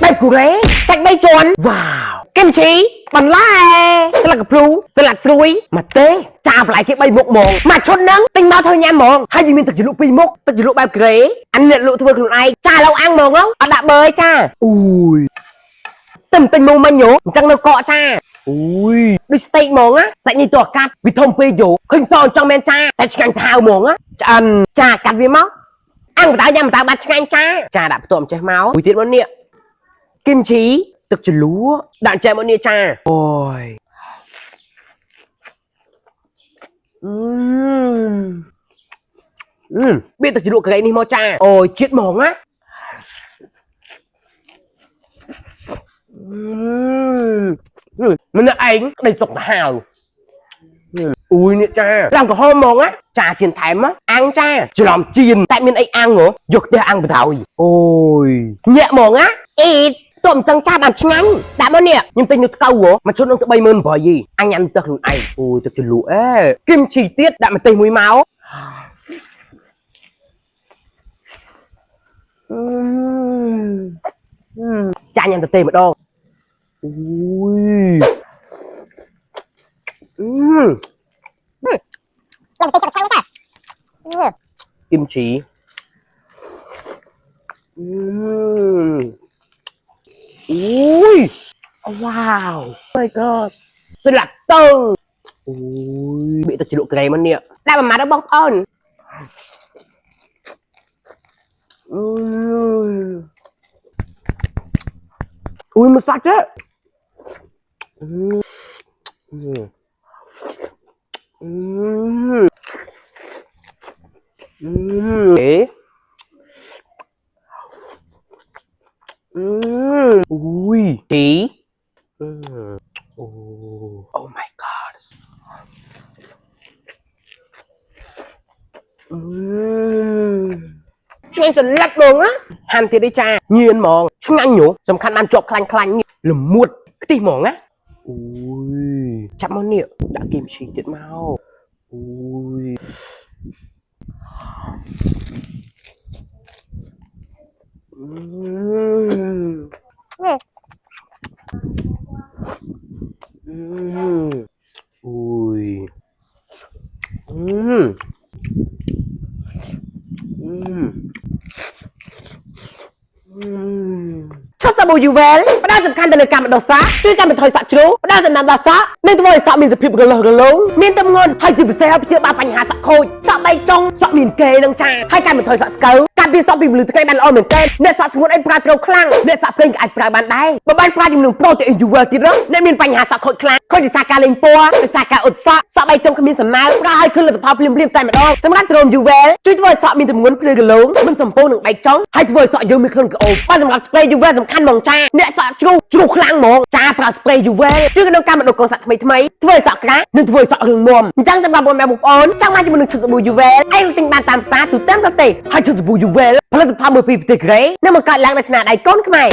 បែបកូរ៉េសាច់3ជាន់វ៉ាវគីមជីបន្លែស្លឹកកាភ្លូស្លាត់ស្រួយម៉ាតេចាបន្លែគេ3មុខហ្មងមកឈុតហ្នឹងទិញមកធ្វើញ៉ាំហ្មងហើយយើងមានទឹកជ្រលក់2មុខទឹកជ្រលក់បែបកូរ៉េអានេះអ្នកលក់ធ្វើខ្លួនឯងចាឥឡូវអាំងហ្មងអត់ដាក់បឺចាអូយទិញមកមិញយោអញ្ចឹងនៅកកចាអូយដូចស្តេកហ្មងណាសាច់នេះទៅកាត់វាធំពេកយោឃើញតអញ្ចឹងមែនចាតែឆ្ងាញ់ទៅហៅហ្មងណាឆ្អិនចាកាត់វាមកអាំងបតើញ៉ាំបតើបាត់ឆ្ងាញ់ចាដាក់បន្ទាប់ចេះមកមួយទៀតមកនេះគីមជីទឹកជ្រលក់ដាក់ចែកមកនេះចាអូយបៀទឹកជ្រលក់កូរ៉េនេះមកចាអូយជាតិហ្មងណាមិនឯងក្តីសុខទៅហើយអូយនេះចាឡើងក្រហមហ្មងណាចាជៀនថែមអាំងចាច្រឡំជៀនតែមានអីអាំងហ៎យកផ្ទះអាំងបដ ாய் អូយញាក់ហ្មងណាអ៊ីទុំចឹងចាបានឆ្ងាញ់ដាក់មកនេះខ្ញុំទិញនៅស្កៅហ៎មកឈុតនឹងទៅ38000អញញ៉ាំទឹកខ្លួនឯងអូយទឹកជ្រលក់អេគីមជីទៀតដាក់ម្ទេសមួយមកចាញ់ញ៉ាំទៅទេម្ដងអូយឡើងទៅចាក់ខាងនេះតាគីមជីអូយវ៉ាវ my god ស្លាត់ទៅអូយបៀទឹកជ្រលក់ក្រែមកនេះដាក់មួយម៉ាត់ដល់បងប្អូនអូយមកសាច់ទេอุ้ยจีโอ้ oh my god ឆ្ងាញ់សន្លឹកហ្មងណាហាន់ទៀតទេចាញៀនហ្មងឆ្ងាញ់ញូសំខាន់បានជាប់ខ្លាញ់នេះល្មួតខ្ទិះហ្មងណាអូយចាប់មកនេះដាក់គីមជីទៀតមកអូយអូយឆាសាប៊ូយូវែលផ្ដោតសំខាន់ទៅលើការបណ្ដុះសាជួយការបន្ថយសាក់ជ្រូកផ្ដោតសំណាំដល់សាក់និងធ្វើឲ្យសាក់មានសភាពរលោះរលោងមានទម្ងន់ហើយជាពិសេសព្យាបាលបញ្ហាសាក់ខូចសាក់បែកចុងសាក់មានកេរនឹងចាហើយការបន្ថយសាក់ស្កើការពារសាក់ពីពលឺថ្ងៃបានល្អមែនទែនអ្នកសាក់ស្ងួតអីប្រើត្រូវខ្លាំងអ្នកសាក់ភ្លេងក៏អាចប្រើបានដែរបើបានប្រើជាមួយនឹងប្រូតេអ៊ីនយូវែលទៀតអ្នកមានបញ្ហាសាក់ខូចខ្លាំងខូចដោយសារការលេងពណ៌ដោយសារការអ៊ុតសាក់បែកចុងគ្មានសំណើប្រើឲ្យឃើញលទ្ធផលភ្លាមៗតែម្ដងសម្រាប់ស្រោមយូវែលជួយធ្វើឲ្យសាក់មានទម្ងន់ភ្លឺរលោងមិនសំពងនឹងបែកចុងហើយធ្វើឲ្យសាក់យើងមានក្លិនក្រអូបបានសម្រាប់ស្ប្រេយូវែលសំខាន់ហ្មងចាអ្នកសាក់ជ្រូកខ្លាំងហ្មងចាប្រើស្ប្រេយយូវែលជួយក្នុងការបណ្ដុះកូនសាក់ថ្មីធ្វើឲ្យសាក់ក្រាស់និងធ្វើឲ្យសាក់រឹងមាំអញ្ចឹងសម្រាប់បងប្អូនចង់បានជាមួយនឹងឈុតសាប៊ូយូវែលឯងទិញបានតាមផ្សារទូទាំងប្រទេសហើយឈុតសាប៊ូយូវែលផលិតផលមួយពីប្រទេសកូរ៉េនិងបង្កើតឡើងដោយស្នាដៃកូនខ្មែរ